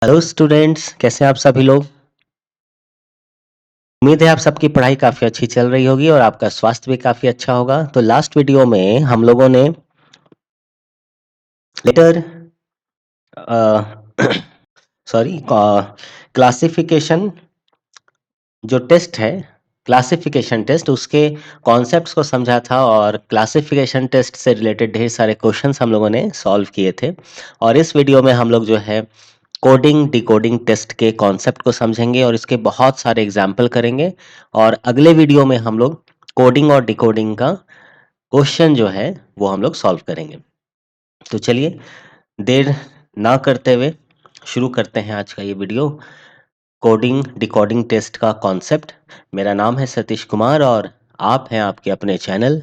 Hello students, कैसे हैं आप सभी लोग। उम्मीद है आप सबकी पढ़ाई काफ़ी अच्छी चल रही होगी और आपका स्वास्थ्य भी काफ़ी अच्छा होगा। तो लास्ट वीडियो में हम लोगों ने लेटर सॉरी क्लासिफिकेशन जो टेस्ट है, क्लासिफिकेशन टेस्ट उसके कॉन्सेप्ट्स को समझा था और क्लासिफिकेशन टेस्ट से रिलेटेड ढेर सारे क्वेश्चंस हम लोगों ने सॉल्व किए थे। और इस वीडियो में हम लोग जो है कोडिंग डिकोडिंग टेस्ट के कॉन्सेप्ट को समझेंगे और इसके बहुत सारे एग्जाम्पल करेंगे। और अगले वीडियो में हम लोग कोडिंग और डिकोडिंग का क्वेश्चन जो है वो हम लोग सॉल्व करेंगे। तो चलिए देर ना करते हुए शुरू करते हैं आज का ये वीडियो। कोडिंग डिकोडिंग टेस्ट का कॉन्सेप्ट। मेरा नाम है सतीश कुमार और आप हैं आपके अपने चैनल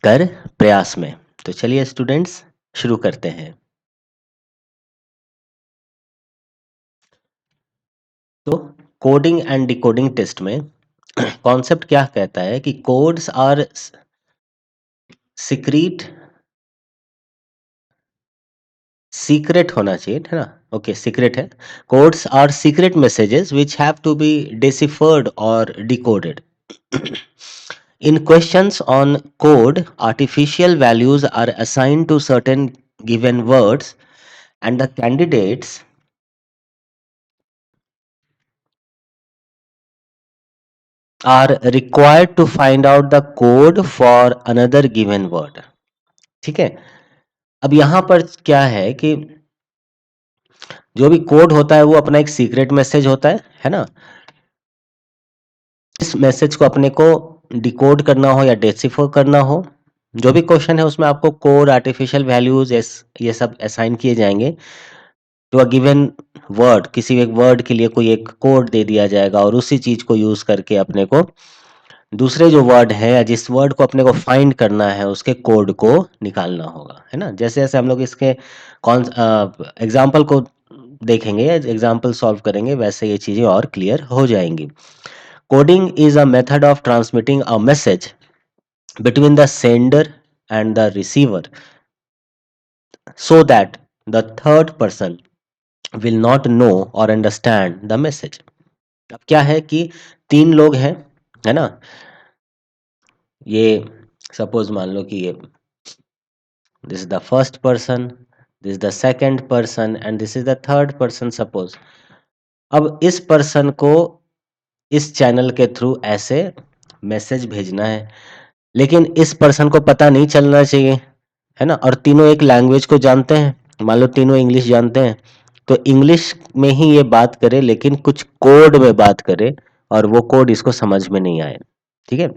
कर प्रयास में। तो चलिए स्टूडेंट्स शुरू करते हैं। तो कोडिंग एंड डिकोडिंग टेस्ट में कॉन्सेप्ट क्या कहता है कि कोड्स आर सीक्रेट, सीक्रेट होना चाहिए है ना। ओके सीक्रेट है। Codes are secret messages which have to be deciphered और decoded. In questions on code, artificial values are assigned to certain given words, and the candidates are required to find out the code for another given word. ठीक है। अब यहाँ पर क्या है कि जो भी कोड होता है वो अपना एक सीक्रेट मैसेज होता है ना। इस मैसेज को अपने को डिकोड करना हो या डेसिफर करना हो, जो भी क्वेश्चन है उसमें आपको कोड आर्टिफिशियल वैल्यूज ये सब असाइन किए जाएंगे। तो अ गिवन वर्ड, किसी एक वर्ड के लिए कोई एक कोड दे दिया जाएगा और उसी चीज को यूज करके अपने को दूसरे जो वर्ड है या जिस वर्ड को अपने को फाइंड करना है उसके कोड को निकालना होगा, है ना। जैसे जैसे हम लोग इसके कौन एग्जाम्पल को देखेंगे या एग्जाम्पल सॉल्व करेंगे वैसे ये चीजें और क्लियर हो जाएंगी। Coding is a method of transmitting a message between the sender and the receiver so that the third person will not know or understand the message। अब क्या है कि तीन लोग हैं, है ना। ये सपोज मान लो कि ये this is the first person, this is the second person and this is the third person suppose. अब इस पर्सन को इस चैनल के थ्रू ऐसे मैसेज भेजना है, लेकिन इस पर्सन को पता नहीं चलना चाहिए, है ना। और तीनों एक लैंग्वेज को जानते हैं, मान लो तीनों इंग्लिश जानते हैं, तो इंग्लिश में ही ये बात करे लेकिन कुछ कोड में बात करे और वो कोड इसको समझ में नहीं आए। ठीक है,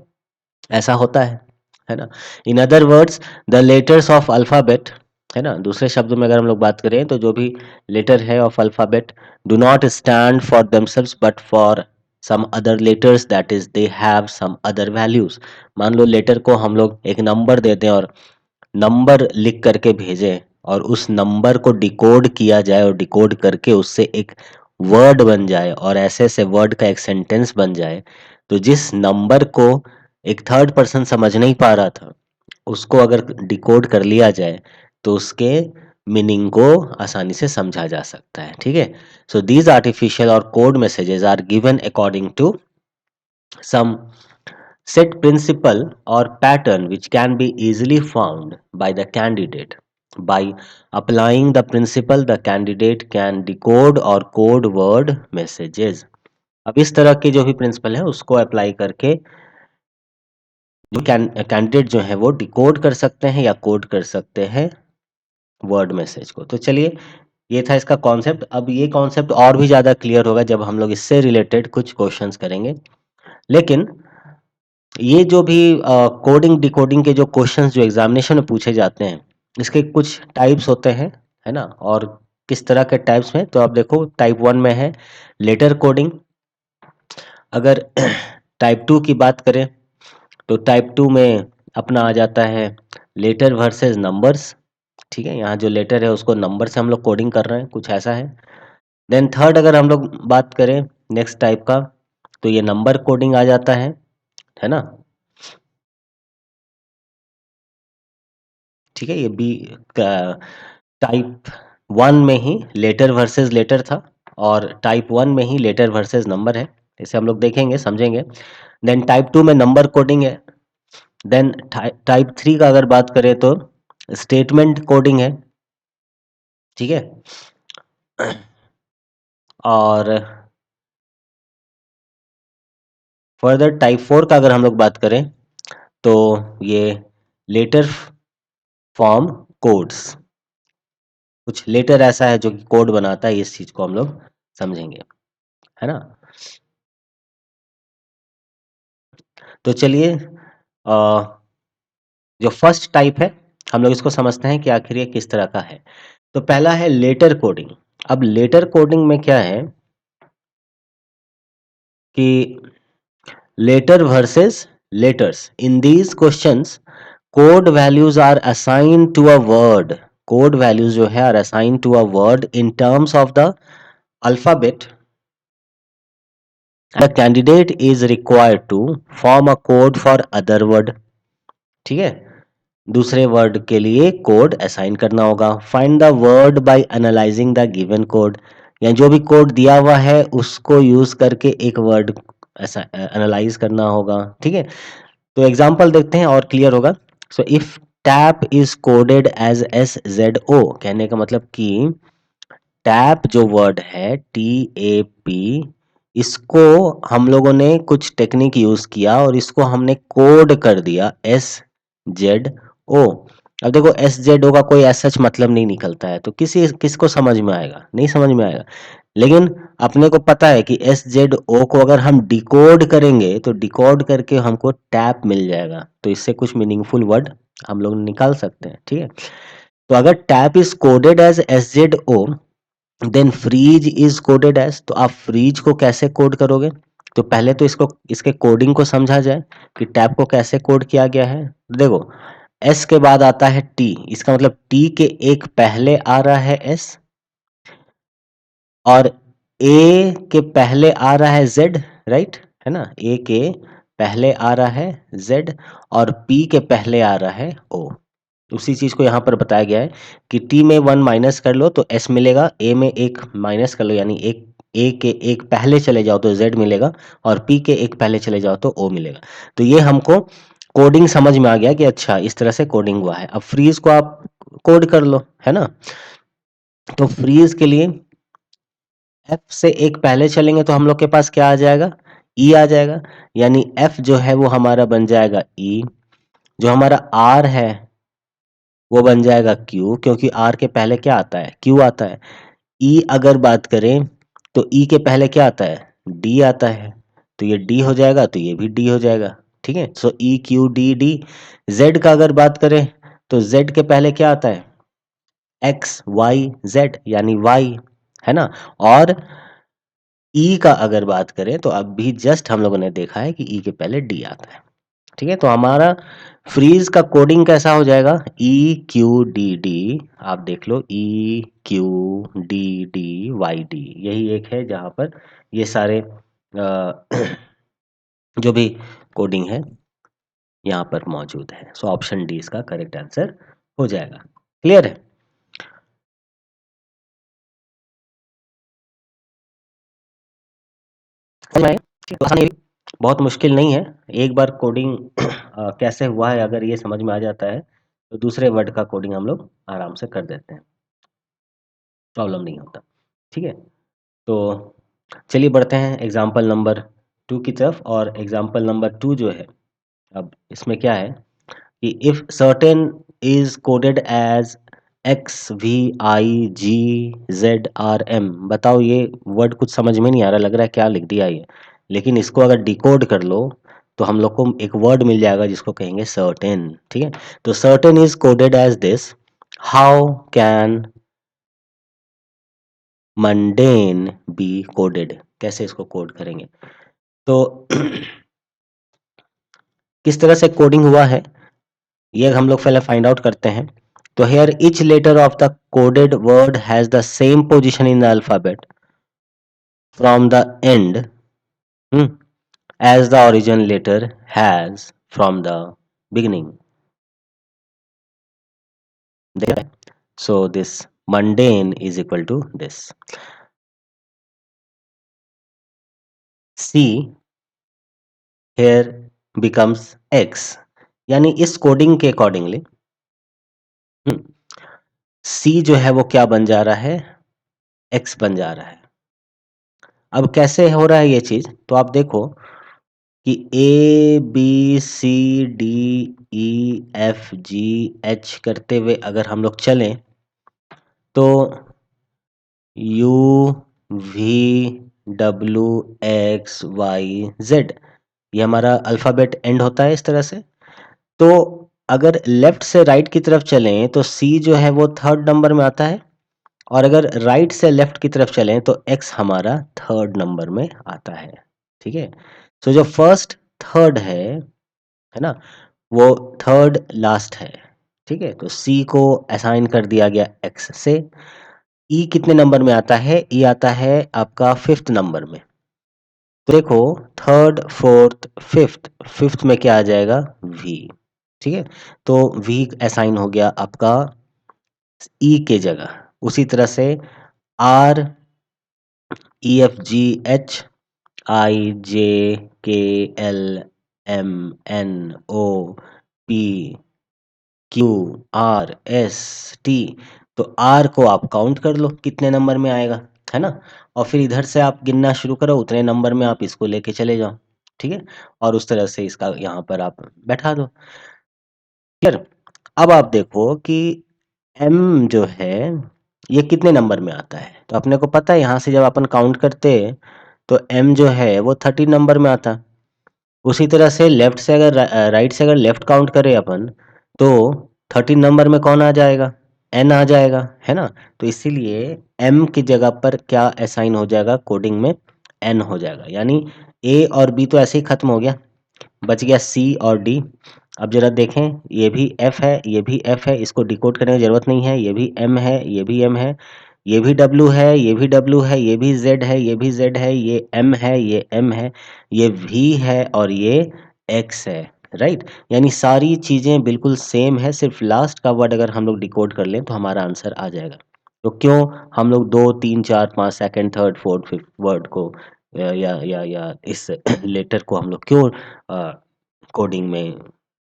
ऐसा होता है ना। In other words the letters of alphabet, है ना। दूसरे शब्दों में अगर हम लोग बात करें तो जो भी लेटर है of alphabet do not stand for themselves but for some other letters, that is they have some other values. मान लो लेटर को हम लोग एक नंबर दे दें और नंबर लिख करके भेजें और उस नंबर को डिकोड किया जाए और डिकोड करके उससे एक वर्ड बन जाए और ऐसे ऐसे वर्ड का एक सेंटेंस बन जाए, तो जिस नंबर को एक थर्ड पर्सन समझ नहीं पा रहा था उसको अगर डिकोड कर लिया जाए तो उसके मीनिंग को आसानी से समझा जा सकता है। ठीक है। सो दीज आर्टिफिशियल और code messages are given according to some set principle or pattern which can be easily found by the candidate. By applying the principle, the candidate can decode or code word messages। अब इस तरह के जो भी principal है उसको apply करके जो कैंडिडेट जो है वो डिकोड कर सकते हैं या कोड कर सकते हैं वर्ड मैसेज को। तो चलिए ये था इसका कॉन्सेप्ट। अब ये कॉन्सेप्ट और भी ज़्यादा क्लियर होगा जब हम लोग इससे रिलेटेड कुछ क्वेश्चंस करेंगे। लेकिन ये जो भी कोडिंग डिकोडिंग के जो क्वेश्चंस जो एग्जामिनेशन में पूछे जाते हैं इसके कुछ टाइप्स होते हैं, है ना। और किस तरह के टाइप्स में, तो आप देखो टाइप 1 में है लेटर कोडिंग। अगर टाइप 2 की बात करें तो टाइप 2 में अपना आ जाता है लेटर वर्सेस नंबर्स। ठीक है, यहाँ जो लेटर है उसको नंबर से हम लोग कोडिंग कर रहे हैं, कुछ ऐसा है। देन थर्ड अगर हम लोग बात करें नेक्स्ट टाइप का तो ये नंबर कोडिंग आ जाता है ना। ठीक है, ये बी टाइप वन में ही लेटर वर्सेस लेटर था और टाइप वन में ही लेटर वर्सेस नंबर है, इसे हम लोग देखेंगे समझेंगे। देन टाइप टू में नंबर कोडिंग है। देन टाइप थ्री का अगर बात करें तो स्टेटमेंट कोडिंग है, ठीक है। और फर्दर टाइप फोर का अगर हम लोग बात करें तो ये लेटर फॉर्म कोड्स, कुछ लेटर ऐसा है जो कि कोड बनाता है, इस चीज को हम लोग समझेंगे, है ना। तो चलिए जो फर्स्ट टाइप है हम लोग इसको समझते हैं कि आखिर ये किस तरह का है। तो पहला है लेटर कोडिंग। अब लेटर कोडिंग में क्या है कि letter versus letters, in these questions code values are assign to a word, code values जो है are assign to a word in terms of the alphabet, the candidate is required to form a code for other word, ठीक है। दूसरे word के लिए code assign करना होगा। Find the word by analysing the given code, या जो भी कोड दिया हुआ है उसको यूज करके एक वर्ड ऐसा एनालाइज करना होगा, ठीक है। तो एग्जांपल देखते हैं और क्लियर होगा। So if tap is coded as S Z O, कहने का मतलब कि टैप जो वर्ड है टी ए पी, इसको हम लोगों ने कुछ टेक्निक यूज किया और इसको हमने कोड कर दिया एस जेड ओ। अब देखो एस जेड ओ का कोई ऐसा मतलब नहीं निकलता है, तो किसको समझ में आएगा, नहीं समझ में आएगा। लेकिन अपने को पता है कि एस जेड ओ को अगर हम डिकोड करेंगे तो डिकोड करके हमको टैप मिल जाएगा, तो इससे कुछ मीनिंगफुल वर्ड हम लोग निकाल सकते हैं, ठीक है। तो अगर tap is coded as S Z O, then freeze is coded as, तो आप फ्रीज को कैसे कोड करोगे। तो पहले तो इसको इसके कोडिंग को समझा जाए कि टैप को कैसे कोड किया गया है। देखो एस के बाद आता है टी, इसका मतलब टी के एक पहले आ रहा है एस, और ए के पहले आ रहा है जेड, राइट, है ना। ए के पहले आ रहा है जेड और पी के पहले आ रहा है ओ। उसी चीज को यहाँ पर बताया गया है कि टी में वन माइनस कर लो तो एस मिलेगा, ए में एक माइनस कर लो यानी एक ए के एक पहले चले जाओ तो जेड मिलेगा, और पी के एक पहले चले जाओ तो ओ मिलेगा। तो ये हमको कोडिंग समझ में आ गया कि अच्छा इस तरह से कोडिंग हुआ है। अब फ्रीज को आप कोड कर लो, है ना। तो फ्रीज के लिए एफ से एक पहले चलेंगे तो हम लोग के पास क्या आ जाएगा, ई आ जाएगा, यानी एफ जो है वो हमारा बन जाएगा ई। जो हमारा आर है वो बन जाएगा क्यू, क्योंकि आर के पहले क्या आता है, क्यू आता है। ई अगर बात करें तो ई के पहले क्या आता है, डी आता है, तो ये डी हो जाएगा तो ये भी डी हो जाएगा, ठीक है। So E Q D D. Z का अगर बात करें तो जेड के पहले क्या आता है, एक्स वाई जेड यानी वाई, है ना। और ई का अगर बात करें तो अभी जस्ट हम लोगों ने देखा है कि ई के पहले डी आता है, ठीक है। तो हमारा फ्रीज का कोडिंग कैसा हो जाएगा, ई क्यू डी डी, आप देख लो E Q D D Y D, यही एक है जहां पर ये सारे जो भी कोडिंग है यहाँ पर मौजूद है। सो ऑप्शन डी इसका करेक्ट आंसर हो जाएगा। क्लियर है। समझ में आया? तो आसान है ये, बहुत मुश्किल नहीं है। एक बार कोडिंग कैसे हुआ है अगर ये समझ में आ जाता है तो दूसरे वर्ड का कोडिंग हम लोग आराम से कर देते हैं, प्रॉब्लम नहीं होता, ठीक है। तो चलिए बढ़ते हैं एग्जाम्पल नंबर टू की तरफ। और एग्जाम्पल नंबर टू जो है, अब इसमें क्या है कि if certain is coded as X V I G Z R M, बताओ ये वर्ड कुछ समझ में नहीं आ रहा, लग रहा है क्या लिख दिया ये, लेकिन इसको अगर डिकोड कर लो तो हम लोग को एक वर्ड मिल जाएगा जिसको कहेंगे सर्टेन, ठीक है। तो certain is coded as this, how can mundane be coded, कैसे इसको कोड करेंगे। तो किस तरह से कोडिंग हुआ है ये हम लोग पहले फाइंड आउट करते हैं। तो hair each letter of the coded word has the same position in the alphabet from the end, hmm, as the origin letter has from the beginning. So this mundane is equal to this. C here becomes X, यानी इस coding के accordingly C जो है वो क्या बन जा रहा है, X बन जा रहा है। अब कैसे हो रहा है ये चीज, तो आप देखो कि A B C D E F G H करते हुए अगर हम लोग चलें तो U V W X Y Z ये हमारा अल्फाबेट एंड होता है इस तरह से। तो अगर लेफ्ट से राइट की तरफ चलें तो C जो है वो थर्ड नंबर में आता है, और अगर राइट से लेफ्ट की तरफ चलें तो X हमारा थर्ड नंबर में आता है। ठीक है, सो जो फर्स्ट थर्ड है ना, वो थर्ड लास्ट है। ठीक है, तो C को असाइन कर दिया गया X से। E कितने नंबर में आता है, E आता है आपका फिफ्थ नंबर में। तो देखो थर्ड फोर्थ फिफ्थ, फिफ्थ में क्या आ जाएगा, V। ठीक है, तो V असाइन हो गया आपका E के जगह। उसी तरह से R E F G H I J K L M N O P Q R S T, तो R को आप काउंट कर लो कितने नंबर में आएगा, है ना, और फिर इधर से आप गिनना शुरू करो, उतने नंबर में आप इसको लेके चले जाओ। ठीक है, और उस तरह से इसका यहाँ पर आप बैठा दो। क्लियर। अब आप देखो कि M जो है ये कितने नंबर में आता है, तो अपने को पता है यहाँ से जब अपन काउंट करते तो M जो है वो 13 नंबर में आता। उसी तरह से लेफ्ट से अगर राइट से अगर लेफ्ट काउंट करें अपन तो 13 नंबर में कौन आ जाएगा, N आ जाएगा, है ना। तो इसीलिए M की जगह पर क्या असाइन हो जाएगा कोडिंग में, N हो जाएगा। यानी A और B तो ऐसे ही खत्म हो गया, बच गया C और D। अब जरा देखें, ये भी F है, ये भी F है, इसको डिकोड करने की जरूरत नहीं है, ये भी M है, ये भी M है, ये भी W है, ये भी W है, ये भी Z है, ये भी Z है, ये M है, ये M है, ये V है और ये X है। राइट, यानी सारी चीजें बिल्कुल सेम है, सिर्फ लास्ट का वर्ड अगर हम लोग डिकोड कर लें तो हमारा आंसर आ जाएगा। तो क्यों हम लोग 2 3 4 5 second third fourth fifth word को या इस लेटर को हम लोग क्यों कोडिंग में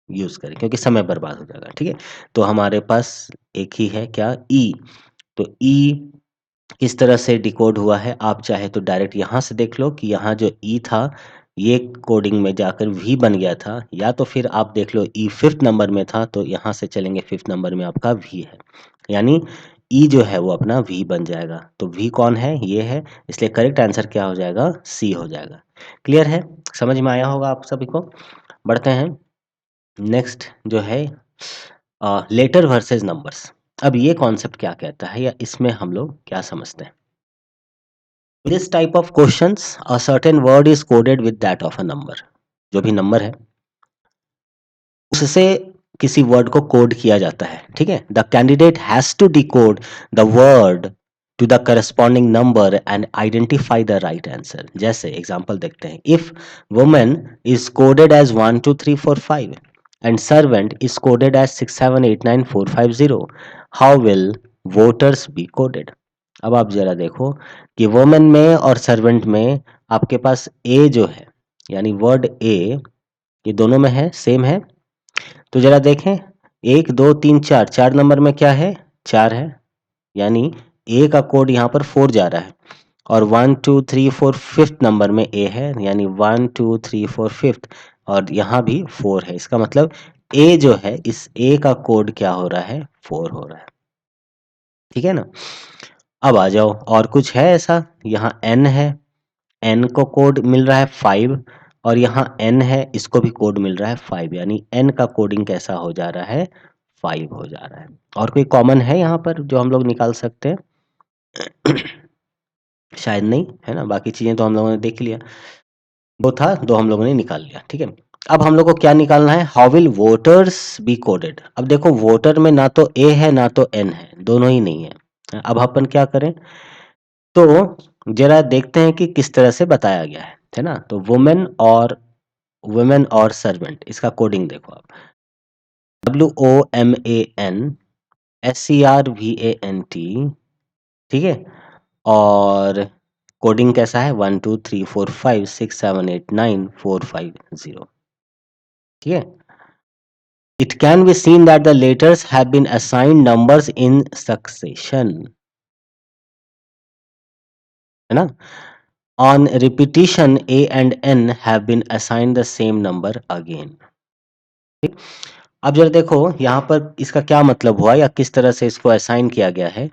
यूज करें, क्योंकि समय बर्बाद हो जाएगा। ठीक है, तो हमारे पास एक ही है क्या, ई। तो ई किस तरह से डिकोड हुआ है, आप चाहे तो डायरेक्ट यहाँ से देख लो कि यहाँ जो ई था ये कोडिंग में जाकर वी बन गया था, या तो फिर आप देख लो ई फिफ्थ नंबर में था तो यहाँ से चलेंगे फिफ्थ नंबर में आपका वी है, यानी ई जो है वो अपना वी बन जाएगा। तो वी कौन है, ये है, इसलिए करेक्ट आंसर क्या हो जाएगा, सी हो जाएगा। क्लियर है, समझ में आया होगा आप सभी को। बढ़ते हैं नेक्स्ट जो है लेटर वर्सेस नंबर्स। अब ये कॉन्सेप्ट क्या कहता है या इसमें हम लोग क्या समझते हैं। This type of questions a certain word is coded with that of a number. जो भी नंबर है उससे किसी वर्ड को कोड किया जाता है। ठीक है, the candidate has to decode the word to the corresponding number and identify the right answer. जैसे एग्जांपल देखते हैं, if women is coded as 1 2 3 4 5 and servant is coded as 6 7 8 9 4 5 0, how will voters be coded. अब आप जरा देखो कि women में और सर्वेंट में आपके पास ए जो है, यानी वर्ड ए, ये दोनों में है, सेम है। तो जरा देखें, 1 2 3 4, 4 नंबर में क्या है, 4 है, यानी ए का कोड यहाँ पर 4 जा रहा है, और 1 2 3 4 फिफ्थ नंबर में ए है, यानी 1 2 3 4 फिफ्थ, और यहाँ भी 4 है। इसका मतलब ए जो है, इस ए का कोड क्या हो रहा है, 4 हो रहा है। ठीक है ना। अब आ जाओ, और कुछ है ऐसा, यहाँ एन है, एन को कोड मिल रहा है 5, और यहाँ एन है, इसको भी कोड मिल रहा है 5, यानी एन का कोडिंग कैसा हो जा रहा है, 5 हो जा रहा है। और कोई कॉमन है यहाँ पर जो हम लोग निकाल सकते हैं, शायद नहीं, है ना, बाकी चीजें तो हम लोगों ने देख लिया, वो था दो हम लोगों ने निकाल लिया। ठीक है, अब हम लोग को क्या निकालना है, how will voters be coded. अब देखो वोटर में ना तो ए है ना तो एन है, दोनों ही नहीं है। अब अपन क्या करें, तो जरा देखते हैं कि किस तरह से बताया गया है ना। तो वुमेन और सर्वेंट, इसका कोडिंग देखो आप, WOMAN SCRVANT, ठीक है। और कोडिंग कैसा है 1 2 3 4 5 6 7 8 9 4 5 0, ठीक है। It can be seen that the letters have been assigned numbers in succession, है ना। On repetition, A and N have been assigned the same number again. अब जरा देखो यहाँ पर इसका क्या मतलब हुआ या किस तरह से इसको असाइन किया गया है।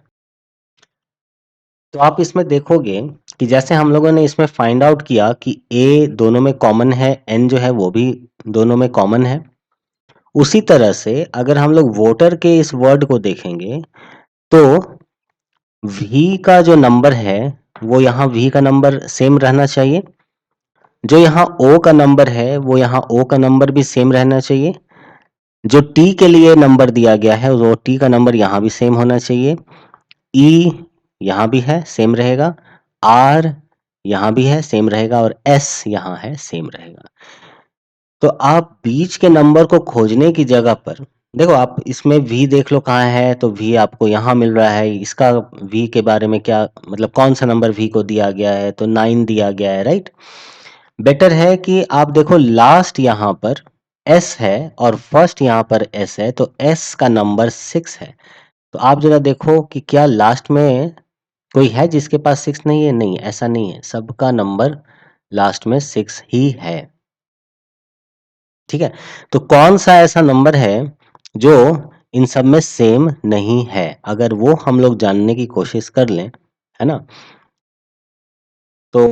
तो आप इसमें देखोगे कि जैसे हम लोगों ने इसमें फाइंड आउट किया कि A दोनों में कॉमन है, N जो है वो भी दोनों में कॉमन है। उसी तरह से अगर हम लोग वोटर के इस वर्ड को देखेंगे तो V का जो नंबर है वो यहाँ V का नंबर सेम रहना चाहिए। जो यहाँ O का नंबर है वो यहाँ O का नंबर भी सेम रहना चाहिए। जो T के लिए नंबर दिया गया है वो T का नंबर यहाँ भी सेम होना चाहिए। E यहाँ भी है सेम रहेगा, R यहाँ भी है सेम रहेगा और S यहाँ है सेम रहेगा। तो आप बीच के नंबर को खोजने की जगह पर देखो, आप इसमें V देख लो कहाँ है, तो V आपको यहाँ मिल रहा है। इसका V के बारे में क्या मतलब, कौन सा नंबर V को दिया गया है, तो 9 दिया गया है, राइट। बेटर है कि आप देखो लास्ट यहाँ पर S है और फर्स्ट यहाँ पर S है, तो S का नंबर 6 है। तो आप जरा देखो कि क्या लास्ट में कोई है जिसके पास 6 नहीं है। नहीं, ऐसा नहीं है, सबका नंबर लास्ट में 6 ही है, ठीक है। तो कौन सा ऐसा नंबर है जो इन सब में सेम नहीं है, अगर वो हम लोग जानने की कोशिश कर लें, है ना, तो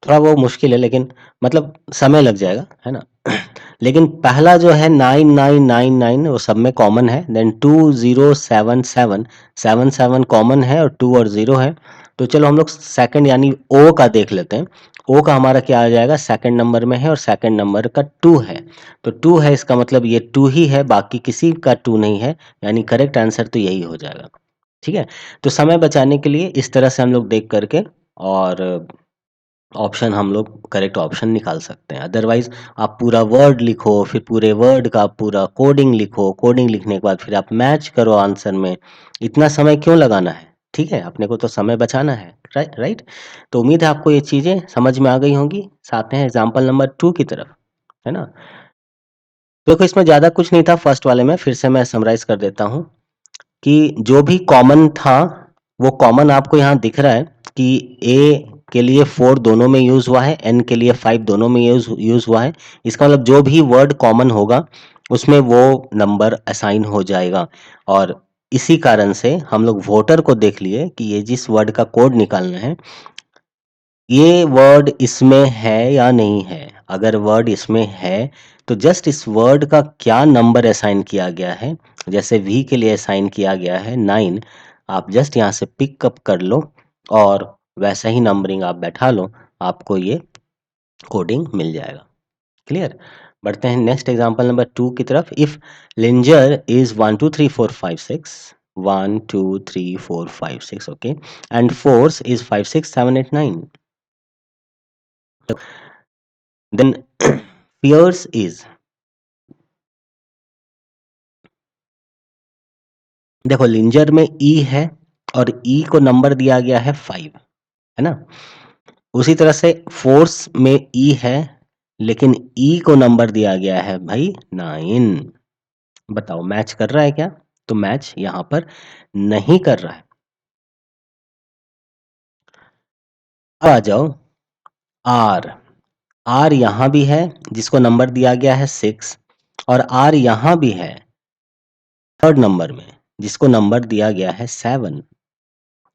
थोड़ा वो मुश्किल है, लेकिन मतलब समय लग जाएगा, है ना। लेकिन पहला जो है 9999 वो सब में कॉमन है। देन 2077 77 कॉमन है और 2 और 0 है। तो चलो हम लोग सेकंड यानी ओ का देख लेते हैं। ओ का हमारा क्या आ जाएगा, सेकंड नंबर में है और सेकंड नंबर का 2 है। तो 2 है, इसका मतलब ये 2 ही है, बाकी किसी का 2 नहीं है, यानी करेक्ट आंसर तो यही हो जाएगा, ठीक है। तो समय बचाने के लिए इस तरह से हम लोग देख करके और ऑप्शन हम लोग करेक्ट ऑप्शन निकाल सकते हैं। अदरवाइज आप पूरा वर्ड लिखो, फिर पूरे वर्ड का पूरा कोडिंग लिखो, कोडिंग लिखने के बाद फिर आप मैच करो आंसर में, इतना समय क्यों लगाना है, ठीक है। अपने को तो समय बचाना है, राइट राइट। तो उम्मीद है आपको ये चीजें समझ में आ गई होंगी। साथ हैं एग्जाम्पल नंबर 2 की तरफ, है ना। देखो इसमें ज्यादा कुछ नहीं था, फर्स्ट वाले में फिर से मैं समराइज कर देता हूँ कि जो भी कॉमन था वो कॉमन आपको यहाँ दिख रहा है कि ए के लिए 4 दोनों में यूज हुआ है, एन के लिए 5 दोनों में यूज हुआ है। इसका मतलब जो भी वर्ड कॉमन होगा उसमें वो नंबर असाइन हो जाएगा। और इसी कारण से हम लोग वोटर को देख लिए कि ये जिस वर्ड का कोड निकालना है ये वर्ड इसमें है या नहीं है। अगर वर्ड इसमें है तो जस्ट इस वर्ड का क्या नंबर असाइन किया गया है, जैसे वी के लिए असाइन किया गया है 9, आप जस्ट यहाँ से पिकअप कर लो और वैसा ही नंबरिंग आप बैठा लो, आपको ये कोडिंग मिल जाएगा। क्लियर। बढ़ते हैं नेक्स्ट एग्जांपल नंबर 2 की तरफ। इफ लिंजर is 1 2 3 4 5 6 1 2 3 4 5 6, okay, and force is 5 6 7 8 9, then Pierce is, देखो लिंजर में ई है और ई को नंबर दिया गया है 5, है ना। उसी तरह से फोर्स में ई है लेकिन ई को नंबर दिया गया है भाई 9। बताओ मैच कर रहा है क्या, तो मैच यहां पर नहीं कर रहा है। अब आ जाओ आर। आर यहां भी है जिसको नंबर दिया गया है 6, और आर यहां भी है थर्ड नंबर में जिसको नंबर दिया गया है 7।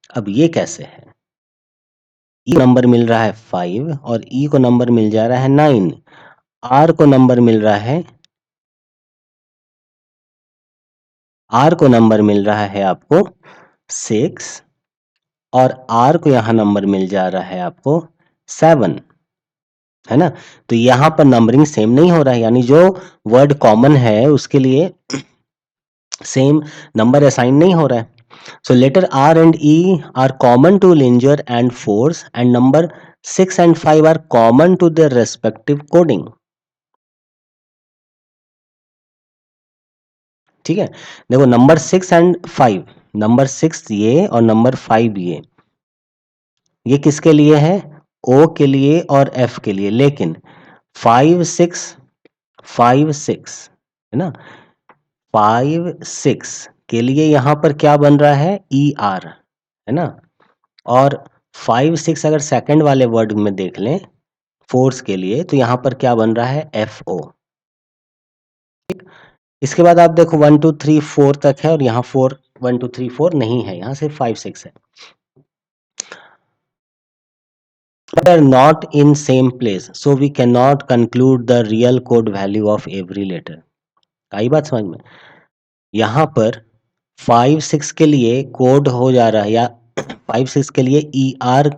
अब ये कैसे है, ई नंबर मिल रहा है 5 और ई को नंबर मिल जा रहा है 9। आर को नंबर मिल रहा है, आर को नंबर मिल रहा है आपको 6 और आर को यहाँ नंबर मिल जा रहा है आपको 7, है ना। तो यहाँ पर नंबरिंग सेम नहीं हो रहा है, यानी जो वर्ड कॉमन है उसके लिए सेम नंबर असाइन नहीं हो रहा है। So letter R and E are common to linear and force, and number 6 and 5 are common to their respective coding. ठीक है, देखो नंबर 6 एंड 5, नंबर 6 ये और नंबर 5 ये किसके लिए है? ओ के लिए और एफ के लिए, लेकिन 5 6 है ना, 5 6 के लिए यहां पर क्या बन रहा है? ई आर, है ना, और 5 6 अगर सेकंड वाले वर्ड में देख लें फोर्स के लिए, तो यहां पर क्या बन रहा है? F O. इसके बाद आप देखो 1 2 3 4 तक है, और यहाँ 4 1 2 3 4 नहीं है, यहाँ सिर्फ 5 6 है, but are not in same place, so we cannot conclude the real code value of every letter। आई बात समझ में? यहाँ पर 5 6 के लिए कोड हो जा रहा है, या 5 6 के लिए ई आर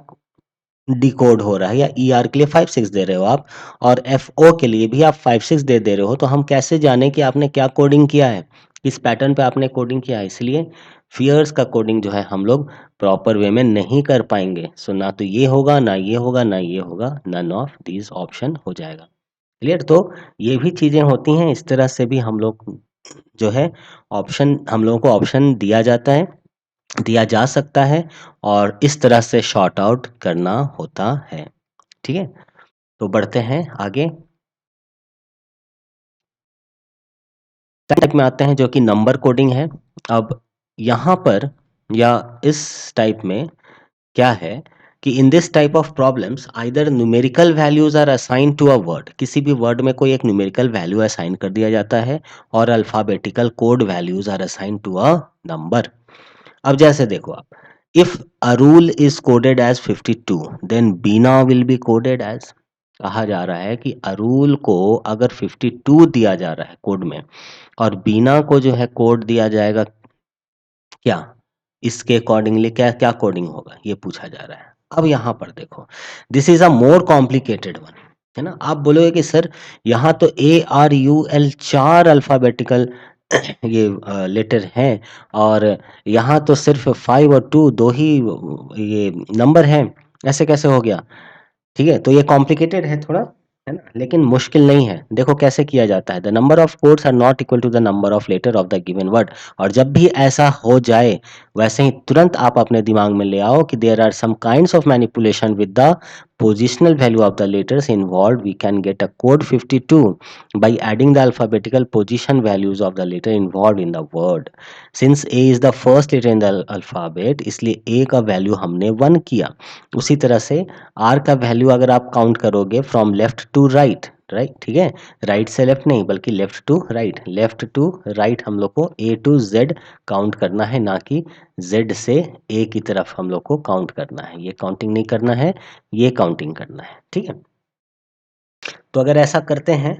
डिकोड हो रहा है, या ई आर के लिए 5 6 दे रहे हो आप, और एफ ओ के लिए भी आप 5 6 दे रहे हो, तो हम कैसे जाने कि आपने क्या कोडिंग किया है, किस पैटर्न पे आपने कोडिंग किया है? इसलिए फियर्स का कोडिंग जो है हम लोग प्रॉपर वे में नहीं कर पाएंगे। सो ना तो ये होगा, ना ये होगा, ना ये होगा, नन ऑफ दीज ऑप्शन हो जाएगा। क्लियर? तो ये भी चीजें होती हैं, इस तरह से भी हम लोग जो है ऑप्शन, हम लोगों को ऑप्शन दिया जाता है, दिया जा सकता है, और इस तरह से शॉर्ट आउट करना होता है। ठीक है, तो बढ़ते हैं आगे, टाइप में आते हैं जो कि नंबर कोडिंग है। अब यहाँ पर या इस टाइप में क्या है कि in this type of problems either numerical values are assign to a word, किसी भी वर्ड में कोई एक न्यूमेरिकल वैल्यू असाइन कर दिया जाता है, और alphabetical code values are assign to a number. अब जैसे देखो आप, if Arul is coded as 52, then Beena will be coded as, कहा जा रहा है कि अरुल को अगर 52 दिया जा रहा है कोड में, और बीना को जो है कोड दिया जाएगा क्या, इसके अकॉर्डिंगली क्या क्या कोडिंग होगा, ये पूछा जा रहा है। अब यहाँ पर देखो, this is a more complicated one, है ना। आप बोलोगे कि सर यहाँ तो A R U L 4 alphabetical ये लेटर हैं, और यहाँ तो सिर्फ 5 और 2 दो ही ये नंबर हैं, ऐसे कैसे हो गया? ठीक है, तो ये कॉम्प्लिकेटेड है थोड़ा, है ना, लेकिन मुश्किल नहीं है। देखो कैसे किया जाता है, the number of codes are not equal to the number of letter of the given word. और जब भी ऐसा हो जाए, वैसे ही तुरंत आप अपने दिमाग में ले आओ कि there are some kinds of manipulation with the positional value of the letters involved, we can get a code 52 by adding the alphabetical position values of the letter involved in the word। since a is the first letter in the alphabet, इसलिए a का value हमने 1 किया। उसी तरह से are का value अगर आप काउंट करोगे from left to right, right, ठीक है, राइट से लेफ्ट नहीं बल्कि left to right, left to right, हम लोग को ए टू जेड काउंट करना है, ना कि जेड से ए की तरफ हम लोग को काउंट करना है। ये काउंटिंग नहीं करना है, ये काउंटिंग करना है। ठीक है, तो अगर ऐसा करते हैं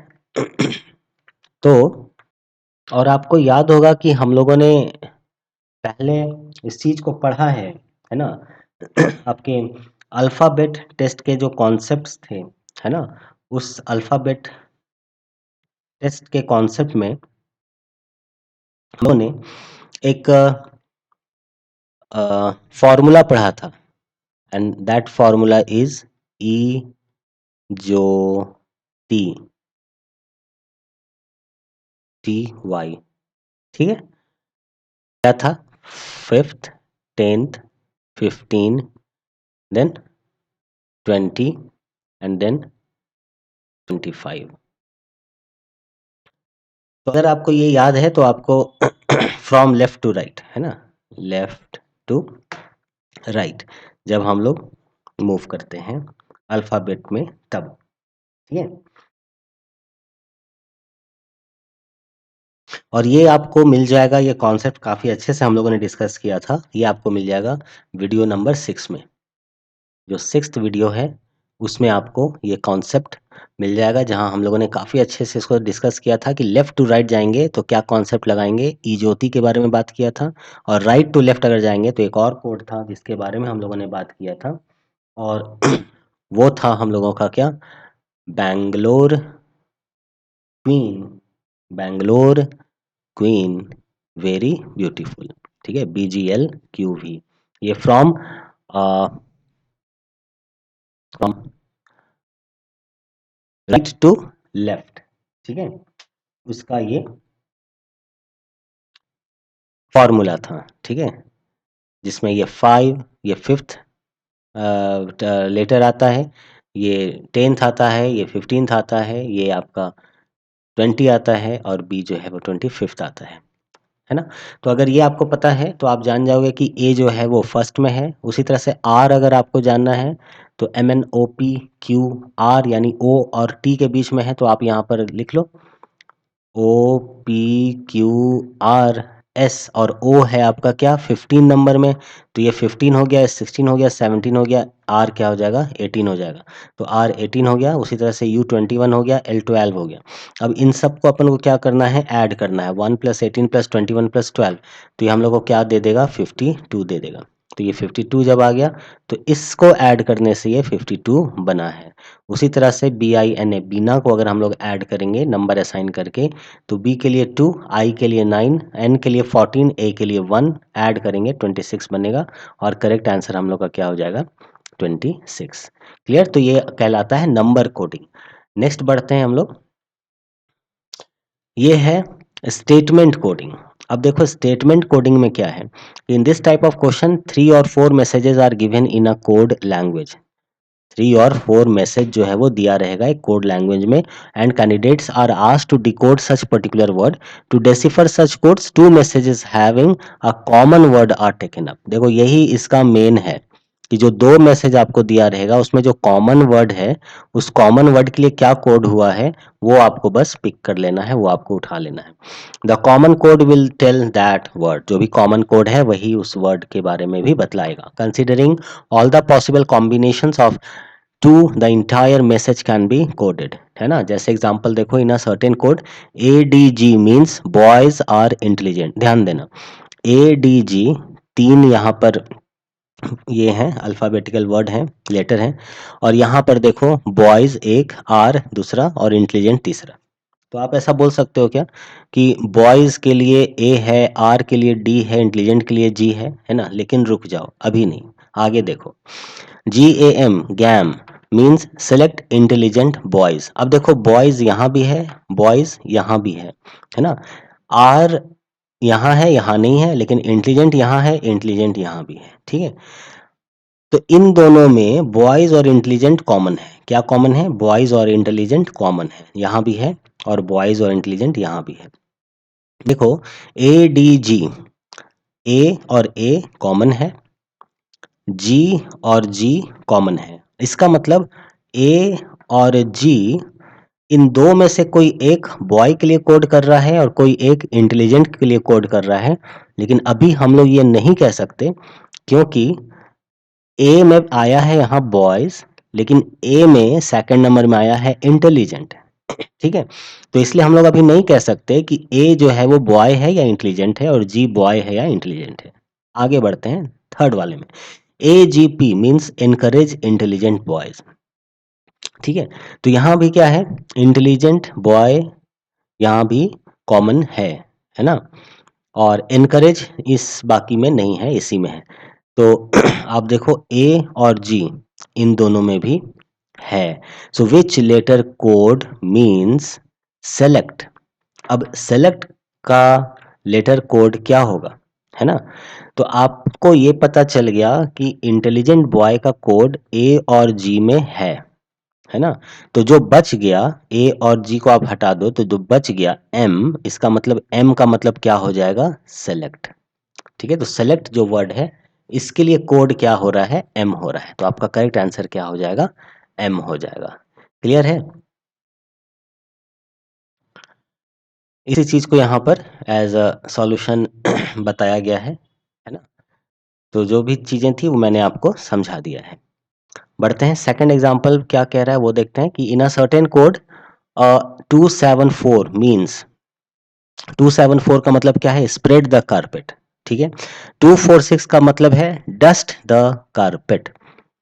तो, और आपको याद होगा कि हम लोगों ने पहले इस चीज को पढ़ा है ना, आपके अल्फाबेट टेस्ट के जो कॉन्सेप्ट्स थे, है ना, उस अल्फाबेट टेस्ट के कॉन्सेप्ट में हम लोगों ने एक फॉर्मूला पढ़ा था, एंड दैट फॉर्मूला इज ई जो टी टी वाई। ठीक है, क्या था? 5th 10th 15 then 20 and then 25। तो अगर आपको ये याद है तो आपको फ्रॉम लेफ्ट टू राइट, है ना, लेफ्ट टू राइट, जब हम लोग मूव करते हैं अल्फाबेट में तब। ठीक है, और ये आपको मिल जाएगा, ये कॉन्सेप्ट काफी अच्छे से हम लोगों ने डिस्कस किया था, ये आपको मिल जाएगा वीडियो नंबर 6 में। जो 6th वीडियो है उसमें आपको ये कॉन्सेप्ट मिल जाएगा, जहां हम लोगों ने काफी अच्छे से इसको डिस्कस किया था कि लेफ्ट टू राइट जाएंगे तो क्या कॉन्सेप्ट लगाएंगे, ई ज्योति के बारे में बात किया था, और राइट टू लेफ्ट अगर जाएंगे तो एक और कोड था जिसके बारे में हम लोगों ने बात किया था, और वो था हम लोगों का क्या, Bangalore queen, Bangalore queen very beautiful. ठीक है, BGLQV, ये from from right to left. ठीक है, उसका ये फॉर्मूला था, ठीक है, जिसमें ये 5, ये 5th लेटर आता है, ये 10th आता है, ये 15th आता है, ये आपका 20 आता है और बी जो है वो 25th आता है ना? तो अगर ये आपको पता है तो आप जान जाओगे कि ए जो है वो फर्स्ट में है। उसी तरह से आर अगर आपको जानना है तो MNOPQR यानी ओ और टी के बीच में है, तो आप यहाँ पर लिख लो OPQRS और ओ है आपका क्या 15 नंबर में, तो ये 15 हो गया, 16 हो गया, 17 हो गया, आर क्या हो जाएगा 18 हो जाएगा, तो आर 18 हो गया। उसी तरह से U21 हो गया, L12 हो गया। अब इन सब को अपन को क्या करना है, ऐड करना है, 1 + 18 + 21 + 12, तो ये हम लोग को क्या दे देगा 52 दे देगा। तो ये 52 जब आ गया तो इसको ऐड करने से ये 52 बना है। उसी तरह से BINA बीना को अगर हम लोग ऐड करेंगे नंबर असाइन करके, तो बी के लिए 2, आई के लिए 9, एन के लिए 14, ए के लिए 1, ऐड करेंगे 26 बनेगा और करेक्ट आंसर हम लोग का क्या हो जाएगा 26। क्लियर? तो ये कहलाता है नंबर कोडिंग। नेक्स्ट बढ़ते हैं हम लोग, ये है स्टेटमेंट कोडिंग। अब देखो स्टेटमेंट कोडिंग में क्या है, in this type of question 3 और 4 messages are given in a code language. 3 और 4 मैसेज जो है वो दिया रहेगा एक कोड लैंग्वेज में, and candidates are asked to decode such particular word, to decipher such codes 2 messages having a common word are taken up. देखो यही इसका मेन है कि जो 2 मैसेज आपको दिया रहेगा उसमें जो कॉमन वर्ड है, उस कॉमन वर्ड के लिए क्या कोड हुआ है वो आपको बस पिक कर लेना है, वो आपको उठा लेना है। The common code will tell that word, जो भी कॉमन कोड है वही उस वर्ड के बारे में भी बतलाएगा। Considering all the possible combinations of to the entire message can be coded, है ना? जैसे एग्जांपल देखो, in a certain code ADG means boys are intelligent. ध्यान देना ADG 3 यहाँ पर ये हैं अल्फाबेटिकल वर्ड हैं, लेटर हैं, और यहाँ पर देखो बॉयज एक, आर दूसरा और इंटेलिजेंट तीसरा। तो आप ऐसा बोल सकते हो क्या कि बॉयज के लिए ए है, आर के लिए डी है, इंटेलिजेंट के लिए जी है ना? लेकिन रुक जाओ, अभी नहीं, आगे देखो। GAM गैम मीन्स सेलेक्ट इंटेलिजेंट बॉयज। अब देखो बॉयज यहाँ भी है, बॉयज यहाँ भी है ना? आर यहाँ है, यहाँ नहीं है, लेकिन इंटेलिजेंट यहाँ है, इंटेलिजेंट यहाँ भी है, ठीक है? तो इन दोनों में बॉयज और इंटेलिजेंट कॉमन है। क्या कॉमन है? बॉयज और इंटेलिजेंट कॉमन है, यहाँ भी है और बॉयज और इंटेलिजेंट यहाँ भी है। देखो ADG, ए और ए कॉमन है, जी और जी कॉमन है। इसका मतलब ए और जी इन दो में से कोई एक बॉय के लिए कोड कर रहा है और कोई एक इंटेलिजेंट के लिए कोड कर रहा है। लेकिन अभी हम लोग ये नहीं कह सकते क्योंकि ए में आया है यहाँ बॉयज, लेकिन ए में सेकंड नंबर में आया है इंटेलिजेंट, ठीक है? तो इसलिए हम लोग अभी नहीं कह सकते कि ए जो है वो बॉय है या इंटेलिजेंट है और जी बॉय है या इंटेलिजेंट है। आगे बढ़ते हैं थर्ड वाले में। AGP means encourage intelligent boys, ठीक है? तो यहाँ भी क्या है, इंटेलिजेंट बॉय यहाँ भी कॉमन है ना? और एनकरेज इस बाकी में नहीं है, इसी में है। तो आप देखो ए और जी इन दोनों में भी है। सो विच लेटर कोड मीन्स सेलेक्ट। अब सेलेक्ट का लेटर कोड क्या होगा, है ना? तो आपको ये पता चल गया कि इंटेलिजेंट बॉय का कोड ए और जी में है ना? तो जो बच गया ए और जी को आप हटा दो, तो जो बच गया एम, इसका मतलब एम का मतलब क्या हो जाएगा, सेलेक्ट, ठीक है? तो सेलेक्ट जो वर्ड है इसके लिए कोड क्या हो रहा है, एम हो रहा है। तो आपका करेक्ट आंसर क्या हो जाएगा, एम हो जाएगा। क्लियर है? इसी चीज को यहाँ पर एज अ सॉल्यूशन बताया गया है ना? तो जो भी चीजें थी वो मैंने आपको समझा दिया है। बढ़ते हैं सेकंड एग्जांपल क्या कह रहा है वो देखते हैं कि इन अ सर्टेन कोड 274 मीन्स, 274 का मतलब क्या है, स्प्रेड द कारपेट, ठीक है? 246 का मतलब है डस्ट द कारपेट।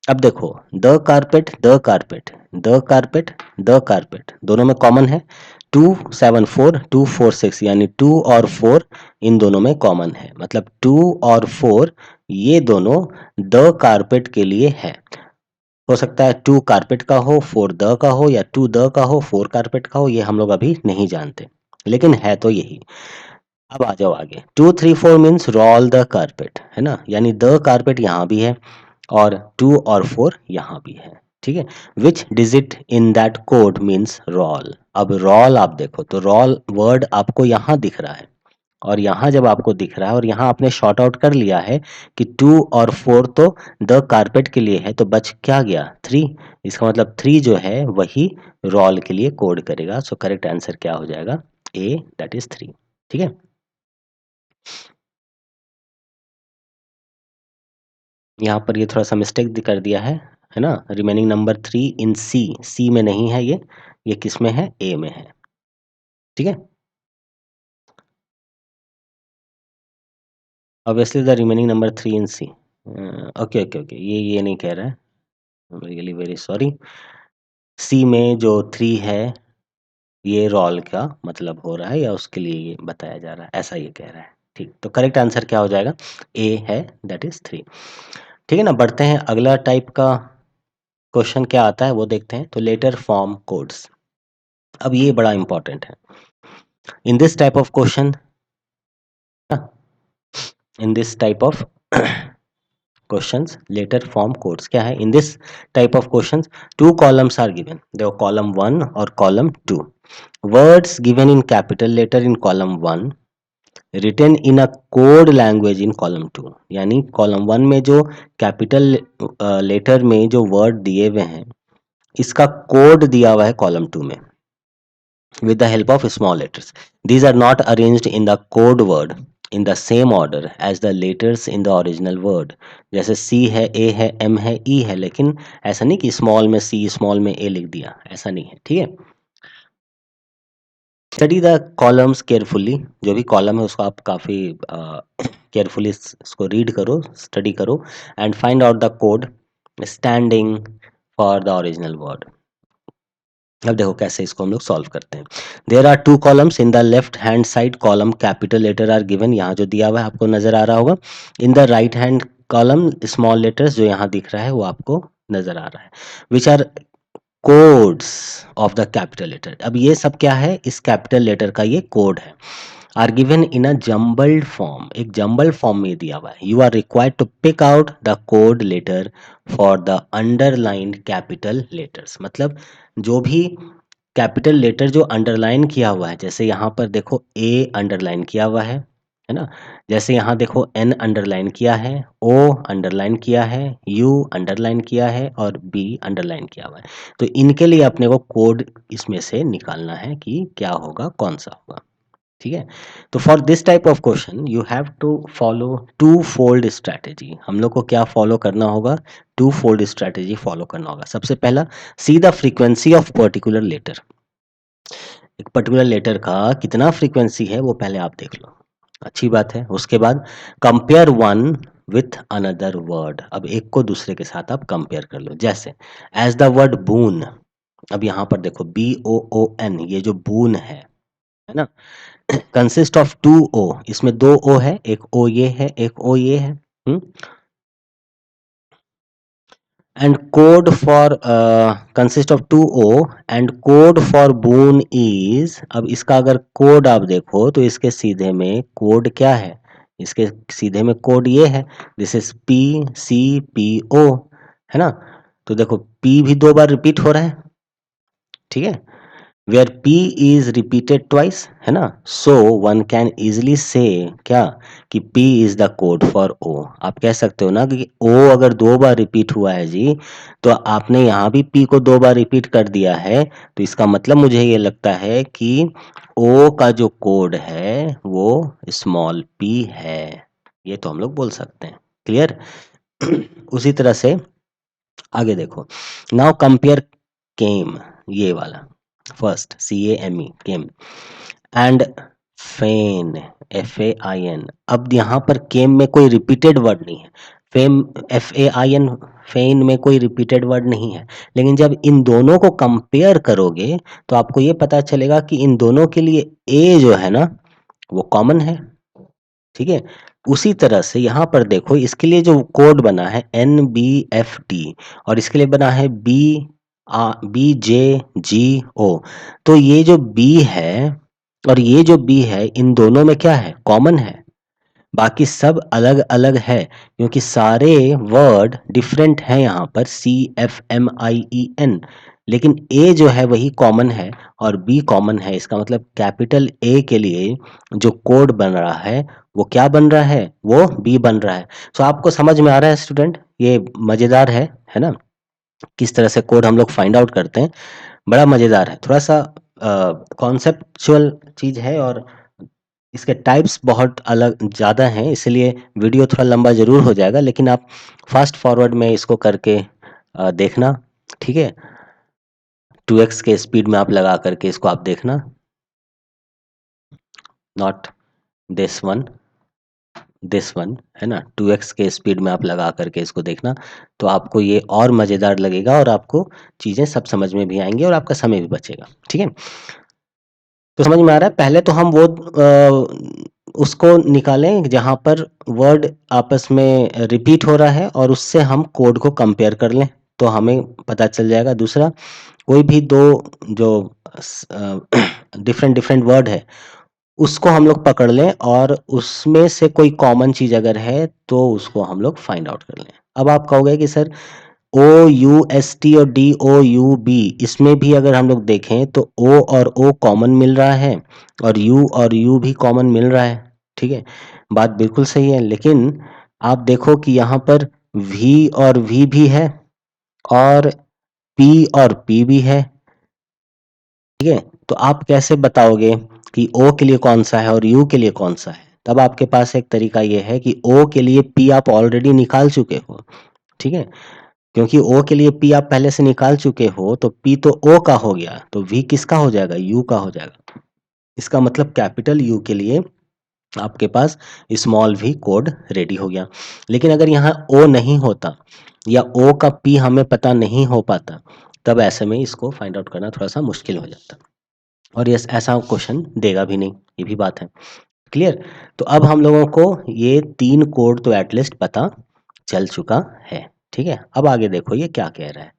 अब देखो the carpet, the carpet, the carpet, the carpet दोनों में कॉमन है। 274 246 यानी 2 और 4 इन दोनों में कॉमन है, मतलब 2 और 4 ये दोनों द कारपेट के लिए है। हो सकता है 2 कारपेट का हो, 4 द का हो, या 2 द का हो, 4 कारपेट का हो, ये हम लोग अभी नहीं जानते, लेकिन है तो यही। अब आ जाओ आगे, 2 3 4 मीन्स रोल द कारपेट, है ना, यानी द कारपेट यहाँ भी है और 2 और 4 यहाँ भी है, ठीक है। Which digit in that code means role. अब रोल आप देखो तो रोल वर्ड आपको यहाँ दिख रहा है और यहाँ जब आपको दिख रहा है और यहाँ आपने शॉर्ट आउट कर लिया है कि 2 और 4 तो द कारपेट के लिए है, तो बच क्या गया 3। इसका मतलब 3 जो है वही रोल के लिए कोड करेगा। सो करेक्ट आंसर क्या हो जाएगा, ए, दैट इज 3, ठीक है। यहाँ पर ये थोड़ा सा मिस्टेक कर दिया है ना। रिमेनिंग नंबर 3 इन सी, सी में नहीं है ये किस में है, ए में है, ठीक है। Obviously the remaining number 3 in C, okay okay okay, ये नहीं कह रहा है, रियली वेरी सॉरी। सी में जो 3 है ये रोल का मतलब हो रहा है या उसके लिए ये बताया जा रहा है, ऐसा ये कह रहा है, ठीक। तो करेक्ट आंसर क्या हो जाएगा, ए है, दैट इज 3, ठीक है ना। बढ़ते हैं, अगला टाइप का क्वेश्चन क्या आता है वो देखते हैं। तो लेटर फॉर्म कोड्स, अब ये बड़ा इंपॉर्टेंट है। In this type of question, in this type of questions letter form codes क्या है, in this type of questions 2 columns are given, देखो कॉलम 1 और column 2, words given in capital letter in column 1, written in a code language in column 2, यानी column 1 में जो capital letter में जो word दिए हुए हैं इसका कोड दिया हुआ है कॉलम 2 में with the help of small letters. These are not arranged in the code word in the same order as the letters in the original word. जैसे C है, A है, M है, E है, लेकिन ऐसा नहीं कि स्मॉल में C स्मॉल में A लिख दिया, ऐसा नहीं है, ठीक है। स्टडी द कॉलम्स केयरफुली, जो भी कॉलम है उसको आप काफ़ी केयरफुली इसको रीड करो, स्टडी करो, and find out the code standing for the original word. अब देखो कैसे इसको हम लोग सॉल्व करते हैं। There are 2 columns in the left hand side column capital letter are given, यहाँ जो दिया हुआ है आपको नजर आ रहा होगा। In the right hand column small letters जो यहाँ दिख रहा है वो आपको नजर आ रहा है, which are codes of the capital letter. अब ये सब क्या है, इस कैपिटल लेटर का ये कोड है। Are given in a jumbled form, एक जम्बल्ड फॉर्म में दिया हुआ है। You are required to pick out the code letter for the underlined capital letters, मतलब जो भी कैपिटल लेटर जो अंडरलाइन किया हुआ है, जैसे यहाँ पर देखो ए अंडरलाइन किया हुआ है ना, जैसे यहाँ देखो एन अंडरलाइन किया है, ओ अंडरलाइन किया है, यू अंडरलाइन किया है और बी अंडरलाइन किया हुआ है। तो इनके लिए अपने को कोड इसमें से निकालना है कि क्या होगा, कौन सा होगा, ठीक है। तो for this type of question you have to follow twofold strategy. हम लोग को क्या फॉलो करना होगा, टू फोल्ड स्ट्रैटेजी फॉलो करना होगा। सबसे पहला, see the frequency of particular letter, एक पर्टिकुलर लेटर का कितना फ्रीक्वेंसी है वो पहले आप देख लो, अच्छी बात है। उसके बाद compare one with another word, अब एक को दूसरे के साथ आप कंपेयर कर लो। जैसे एज द वर्ड बून, अब यहाँ पर देखो BOON, ये जो बून है ना, कंसिस्ट ऑफ 2 O, इसमें 2 O है, एक O ये है, एक O ये है, and code for consist of 2 O and code for boon is, अब इसका अगर कोड आप देखो तो इसके सीधे में कोड क्या है, इसके सीधे में कोड ये है, दिस इज PCPO, है ना। तो देखो P भी 2 बार रिपीट हो रहा है, ठीक है, where P is repeated twice, है ना, सो वन कैन इजिली से क्या कि P is the code for O। आप कह सकते हो ना कि O अगर 2 बार रिपीट हुआ है जी, तो आपने यहाँ भी P को 2 बार रिपीट कर दिया है, तो इसका मतलब मुझे ये लगता है कि O का जो कोड है वो स्मॉल p है, ये तो हम लोग बोल सकते हैं, क्लियर। उसी तरह से आगे देखो, नाउ कंपेयर केम, ये वाला first CAME came and fan FAIN। अब यहाँ पर केम में कोई रिपीटेड वर्ड नहीं है, फेम FAIN, फेन में कोई रिपीटेड वर्ड नहीं है, लेकिन जब इन दोनों को कंपेयर करोगे तो आपको ये पता चलेगा कि इन दोनों के लिए ए जो है ना वो कॉमन है, ठीक है। उसी तरह से यहाँ पर देखो, इसके लिए जो कोड बना है NBFD और इसके लिए बना है BJGO, तो ये जो B है और ये जो बी है इन दोनों में क्या है, कॉमन है। बाकी सब अलग अलग है क्योंकि सारे वर्ड डिफरेंट हैं यहाँ पर, CFMIEN, लेकिन ए जो है वही कॉमन है और बी कॉमन है। इसका मतलब कैपिटल ए के लिए जो कोड बन रहा है वो क्या बन रहा है, वो बी बन रहा है। सो आपको समझ में आ रहा है स्टूडेंट, ये मजेदार है ना, किस तरह से कोड हम लोग फाइंड आउट करते हैं। बड़ा मजेदार है, थोड़ा सा कॉन्सेप्चुअल चीज है और इसके टाइप्स बहुत अलग ज़्यादा हैं, इसलिए वीडियो थोड़ा लंबा ज़रूर हो जाएगा, लेकिन आप फास्ट फॉरवर्ड में इसको करके देखना, ठीक है। 2x के स्पीड में आप लगा करके इसको आप देखना, नॉट दिस वन है ना, 2x के स्पीड में आप लगा करके इसको देखना, तो आपको ये और मज़ेदार लगेगा और आपको चीज़ें सब समझ में भी आएंगी और आपका समय भी बचेगा, ठीक है। तो समझ में आ रहा है, पहले तो हम वो उसको निकालें जहाँ पर वर्ड आपस में रिपीट हो रहा है और उससे हम कोड को कंपेयर कर लें, तो हमें पता चल जाएगा। दूसरा, कोई भी दो जो डिफरेंट डिफरेंट वर्ड है उसको हम लोग पकड़ लें और उसमें से कोई कॉमन चीज अगर है तो उसको हम लोग फाइंड आउट कर लें। अब आप कहोगे कि सर OUST और DOUB, इसमें भी अगर हम लोग देखें तो O और O कॉमन मिल रहा है और U और U भी कॉमन मिल रहा है, ठीक है। बात बिल्कुल सही है, लेकिन आप देखो कि यहाँ पर V और V भी है और P और P भी है, ठीक है। तो आप कैसे बताओगे कि O के लिए कौन सा है और U के लिए कौन सा है? तब आपके पास एक तरीका ये है कि O के लिए P आप ऑलरेडी निकाल चुके हो, ठीक है। क्योंकि O के लिए P आप पहले से निकाल चुके हो तो P तो O का हो गया, तो V किसका हो जाएगा, U का हो जाएगा। इसका मतलब कैपिटल U के लिए आपके पास स्मॉल v कोड रेडी हो गया। लेकिन अगर यहाँ O नहीं होता या O का P हमें पता नहीं हो पाता, तब ऐसे में इसको फाइंड आउट करना थोड़ा सा मुश्किल हो जाता और ये ऐसा क्वेश्चन देगा भी नहीं, ये भी बात है। क्लियर? तो अब हम लोगों को ये 3 कोड तो एटलीस्ट पता चल चुका है, ठीक है। अब आगे देखो ये क्या कह रहा है।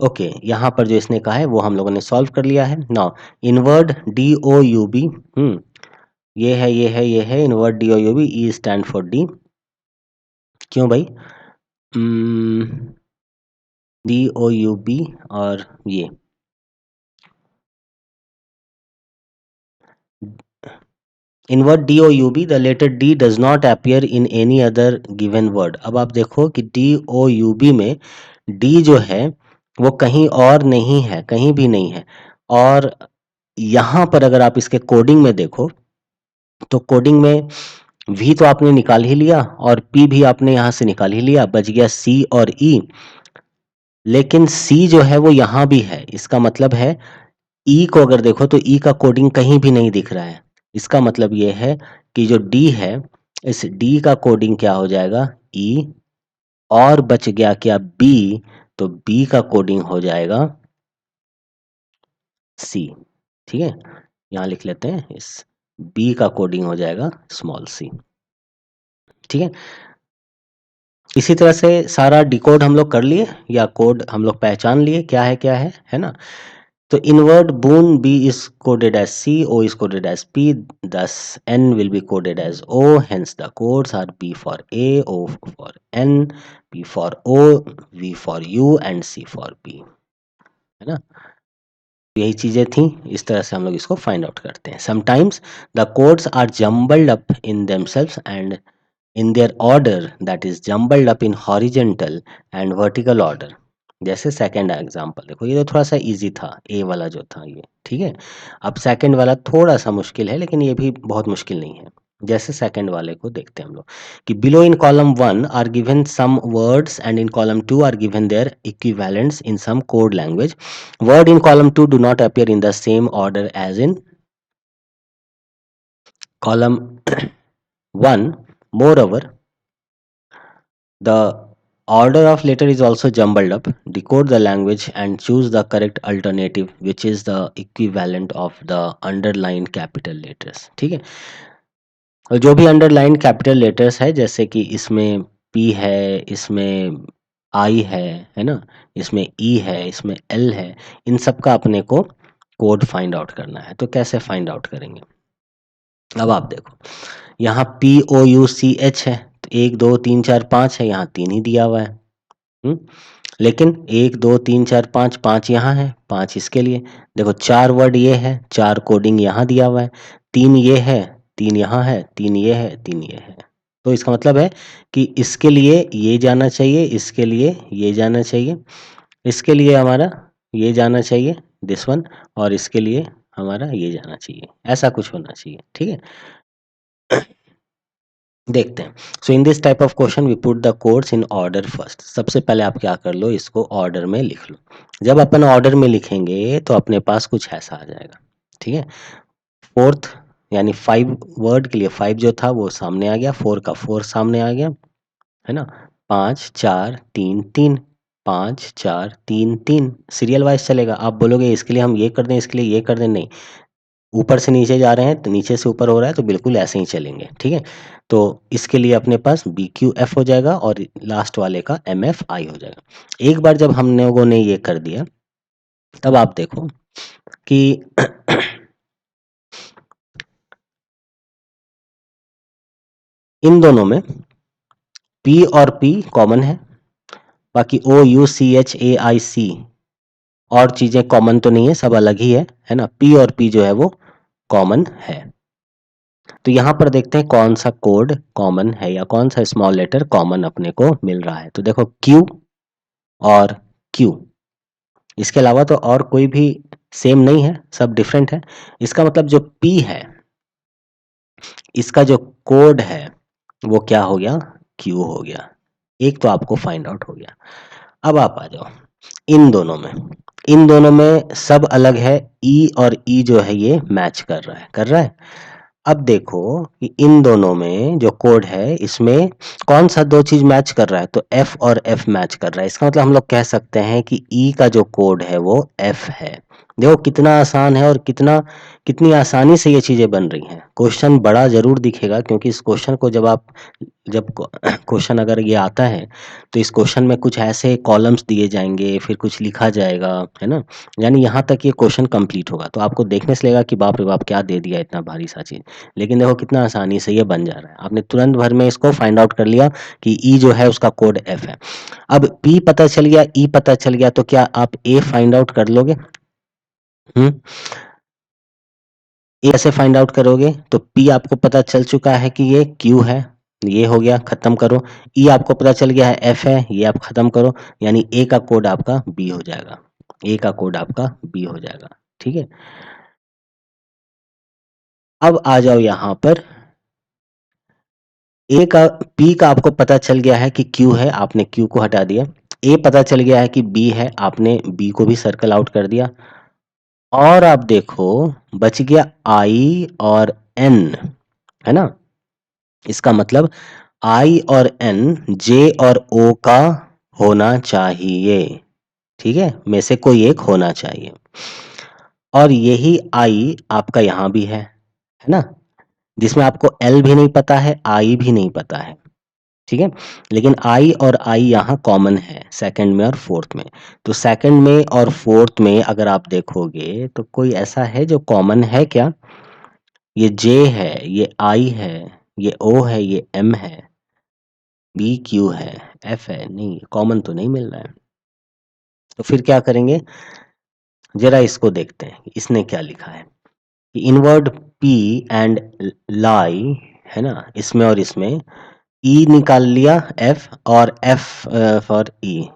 ओके, यहाँ पर जो इसने कहा है वो हम लोगों ने सॉल्व कर लिया है। नाउ इनवर्ड DOUB, ये है inward DOUB, E stand for D. क्यों भाई? DOUB और ये invert DOUB, the letter D does not appear in any other given word। अब आप देखो कि DOUB में D जो है वो कहीं और नहीं है, कहीं भी नहीं है। और यहाँ पर अगर आप इसके कोडिंग में देखो तो कोडिंग में V तो आपने निकाल ही लिया और P भी आपने यहाँ से निकाल ही लिया, बच गया C और E। लेकिन C जो है वो यहाँ भी है, इसका मतलब है ई को अगर देखो तो ई का कोडिंग कहीं भी नहीं दिख रहा है। इसका मतलब ये है कि जो डी है, इस डी का कोडिंग क्या हो जाएगा, ई। और बच गया क्या, बी, तो बी का कोडिंग हो जाएगा सी, ठीक है। यहाँ लिख लेते हैं, इस बी का कोडिंग हो जाएगा स्मॉल सी, ठीक है। इसी तरह से सारा डिकोड हम लोग कर लिए या कोड हम लोग पहचान लिए क्या है ना। So invert boon B is coded as C, O is coded as P, thus N will be coded as O. Hence the codes are P for A, O for N, P for O, V for U and C for P, है ना। यही चीजें थी, इस तरह से हम लोग इसको फाइंड आउट करते हैं। Sometimes the codes are jumbled up in themselves and in their order, that is jumbled up in horizontal and vertical order। जैसे सेकंड एग्जांपल देखो, ये तो थोड़ा सा इजी था, ए वाला जो था ये, ठीक है। अब सेकंड वाला थोड़ा सा मुश्किल है, लेकिन ये भी बहुत मुश्किल नहीं है। जैसे सेकंड वाले को देखते हैं हम लोग कि below in column 1 are given some words and in column 2 are given their equivalents in some code language. Word in column 2 do not appear in the same order as in column 1। Moreover, the order of letter is also jumbled up. Decode the language and choose the correct alternative, which is the equivalent of the underlined capital letters, ठीक है। और जो भी underline capital letters है, जैसे कि इसमें P है, इसमें I है ना, इसमें E है, इसमें L है, इन सब का अपने को कोड फाइंड आउट करना है। तो कैसे फाइंड आउट करेंगे? अब आप देखो, यहाँ POUCH है, तो 1 2 3 4 5 है, यहाँ 3 ही दिया हुआ है। लेकिन 1 2 3 4 5 5 यहाँ है, 5 इसके लिए। देखो 4 वर्ड ये है, 4 कोडिंग यहाँ दिया हुआ है, 3 ये है, 3 यहाँ है, 3 ये है, 3 ये है। तो इसका मतलब है कि इसके लिए ये जाना चाहिए, इसके लिए ये जाना चाहिए, इसके लिए हमारा ये जाना चाहिए, दिस वन, और इसके लिए हमारा ये जाना चाहिए। ऐसा कुछ होना चाहिए, ठीक है? देखते हैं। So in this type of question we put the codes in order first. सबसे पहले आप क्या कर लो, इसको ऑर्डर में लिख लो। जब अपन ऑर्डर में लिखेंगे तो अपने पास कुछ ऐसा आ जाएगा, ठीक है? फोर्थ यानी 5 वर्ड के लिए 5 जो था वो सामने आ गया, 4 का 4 सामने आ गया, है ना? 5 4 3 3, 5 4 3 3, सीरियल वाइज चलेगा। आप बोलोगे इसके लिए हम ये कर दें, इसके लिए ये कर दें, नहीं। ऊपर से नीचे जा रहे हैं तो नीचे से ऊपर हो रहा है, तो बिल्कुल ऐसे ही चलेंगे, ठीक है? तो इसके लिए अपने पास BQF हो जाएगा और लास्ट वाले का MFI हो जाएगा। एक बार जब हम लोगों ने ये कर दिया, तब आप देखो कि इन दोनों में P और P कॉमन है, बाकी OUCHAIC और चीजें कॉमन तो नहीं है, सब अलग ही है ना? P और P जो है वो कॉमन है। तो यहाँ पर देखते हैं कौन सा कोड कॉमन है या कौन सा स्मॉल लेटर कॉमन अपने को मिल रहा है। तो देखो Q और Q, इसके अलावा तो और कोई भी सेम नहीं है, सब डिफरेंट है। इसका मतलब जो P है, इसका जो कोड है वो क्या हो गया? Q हो गया। एक तो आपको फाइंड आउट हो गया। अब आप आ जाओ इन दोनों में। इन दोनों में सब अलग है, E और E जो है ये मैच कर रहा है, कर रहा है। अब देखो कि इन दोनों में जो कोड है, इसमें कौन सा 2 चीज मैच कर रहा है? तो F और F मैच कर रहा है। इसका मतलब हम लोग कह सकते हैं कि E का जो कोड है वो F है। देखो कितना आसान है और कितनी आसानी से ये चीजें बन रही हैं। क्वेश्चन बड़ा जरूर दिखेगा, क्योंकि इस क्वेश्चन को जब क्वेश्चन अगर ये आता है तो इस क्वेश्चन में कुछ ऐसे कॉलम्स दिए जाएंगे, फिर कुछ लिखा जाएगा, है ना? यानी यहाँ तक ये क्वेश्चन कंप्लीट होगा, तो आपको देखने से लगेगा कि बाप रे बाप क्या दे दिया इतना भारी सा चीज। लेकिन देखो कितना आसानी से ये बन जा रहा है। आपने तुरंत भर में इसको फाइंड आउट कर लिया कि E जो है उसका कोड F है। अब P पता चल गया, E पता चल गया, तो क्या आप A फाइंड आउट कर लोगे? हम्म A कैसे फाइंड आउट करोगे? तो P आपको पता चल चुका है कि ये Q है, ये हो गया, खत्म करो। E आपको पता चल गया है F है, ये आप खत्म करो। यानी A का कोड आपका B हो जाएगा, A का कोड आपका B हो जाएगा, ठीक है? अब आ जाओ यहाँ पर, ए का पी का आपको पता चल गया है कि क्यू है, आपने क्यू को हटा दिया। ए पता चल गया है कि बी है, आपने बी को भी सर्कल आउट कर दिया। और आप देखो बच गया आई और एन, है ना? इसका मतलब आई और एन जे और ओ का होना चाहिए, ठीक है? में से कोई एक होना चाहिए। और यही आई आपका यहाँ भी है ना? जिसमें आपको एल भी नहीं पता है, आई भी नहीं पता है, ठीक है? लेकिन आई और आई यहाँ कॉमन है सेकंड में और फोर्थ में। तो सेकंड में और फोर्थ में अगर आप देखोगे तो कोई ऐसा है जो कॉमन है क्या? ये जे है, ये आई है, ये ओ है, ये एम है, बी क्यू है, एफ है, नहीं कॉमन तो नहीं मिल रहा है। तो फिर क्या करेंगे? जरा इसको देखते हैं इसने क्या लिखा है। इनवर्ड पी एंड लाई, है ना? इसमें और इसमें ई निकाल लिया एफ, और एफ फॉर ई,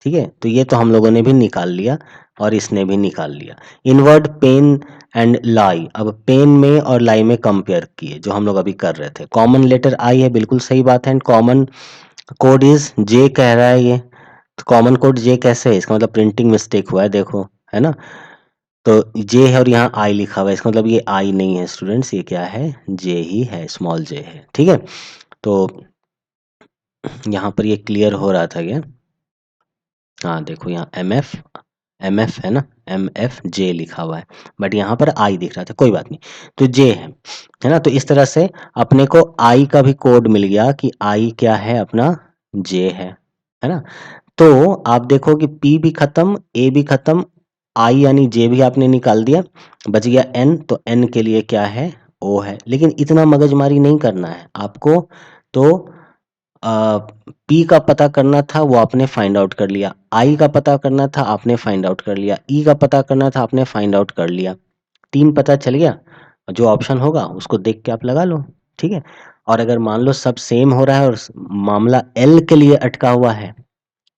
ठीक है? तो ये तो हम लोगों ने भी निकाल लिया और इसने भी निकाल लिया। इनवर्ड पेन एंड लाई, अब पेन में और लाई में कंपेयर किए, जो हम लोग अभी कर रहे थे। कॉमन लेटर आई है, बिल्कुल सही बात है। एंड कॉमन कोड इज जे कह रहा है ये, तो कॉमन कोड जे कैसे है? इसका मतलब प्रिंटिंग मिस्टेक हुआ है, देखो, है ना? तो जे है और यहाँ आई लिखा हुआ है, इसका मतलब ये आई नहीं है स्टूडेंट्स, ये क्या है? जे ही है, स्मॉल जे है, ठीक है? तो यहाँ पर ये क्लियर हो रहा था क्या? हाँ देखो यहाँ एम एफ है ना, MFJ लिखा हुआ है, बट यहाँ पर आई दिख रहा था, कोई बात नहीं। तो जे है ना? तो इस तरह से अपने को आई का भी कोड मिल गया कि आई क्या है अपना? जे है ना? तो आप देखो कि पी भी खत्म, ए भी खत्म, आई यानी जे भी आपने निकाल दिया, बच गया एन, तो एन के लिए क्या है, ओ है। लेकिन इतना मगजमारी नहीं करना है आपको। तो पी का पता करना था, वो आपने फाइंड आउट कर लिया। आई का पता करना था, आपने फाइंड आउट कर लिया। ई का पता करना था, आपने फाइंड आउट कर लिया। 3 पता चल गया। जो ऑप्शन होगा उसको देख के आप लगा लो, ठीक है। और अगर मान लो सब सेम हो रहा है और मामला एल के लिए अटका हुआ है,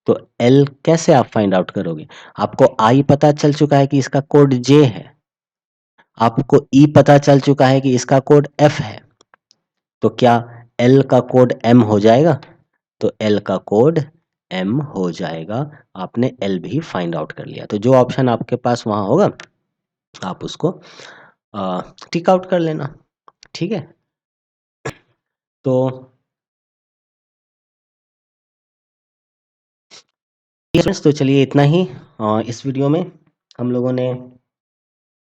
तो एल कैसे आप फाइंड आउट करोगे? आपको आई पता चल चुका है कि इसका कोड जे है, आपको ई पता चल चुका है कि इसका कोड एफ है, तो क्या एल का कोड एम हो जाएगा? तो एल का कोड एम हो जाएगा। आपने एल भी फाइंड आउट कर लिया। तो जो ऑप्शन आपके पास वहां होगा, आप उसको टिक आउट कर लेना, ठीक है। तो फ्रेंड्स, तो चलिए इतना ही इस वीडियो में। हम लोगों ने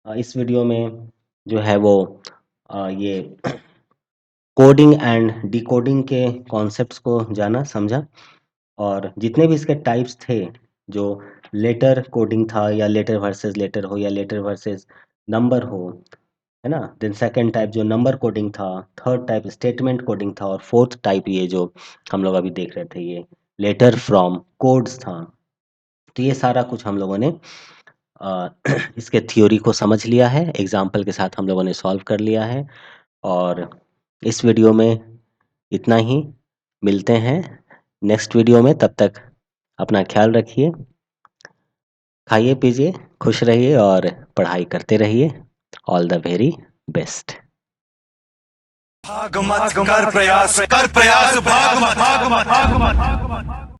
इस वीडियो में जो है वो ये कोडिंग एंड डिकोडिंग के कॉन्सेप्ट्स को जाना समझा। और जितने भी इसके टाइप्स थे, जो लेटर कोडिंग था, या लेटर वर्सेस लेटर हो, या लेटर वर्सेस नंबर हो, है ना। देन सेकंड टाइप जो नंबर कोडिंग था, थर्ड टाइप स्टेटमेंट कोडिंग था, और फोर्थ टाइप ये जो हम लोग अभी देख रहे थे, ये लेटर फ्रॉम कोड्स था। तो ये सारा कुछ हम लोगों ने अ, इसके थ्योरी को समझ लिया है, एग्जाम्पल के साथ हम लोगों ने सॉल्व कर लिया है। और इस वीडियो में इतना ही। मिलते हैं नेक्स्ट वीडियो में। तब तक अपना ख्याल रखिए, खाइए पीजिए, खुश रहिए और पढ़ाई करते रहिए। All the very best. भाग मत कर प्रयास, भाग मत, भाग मत।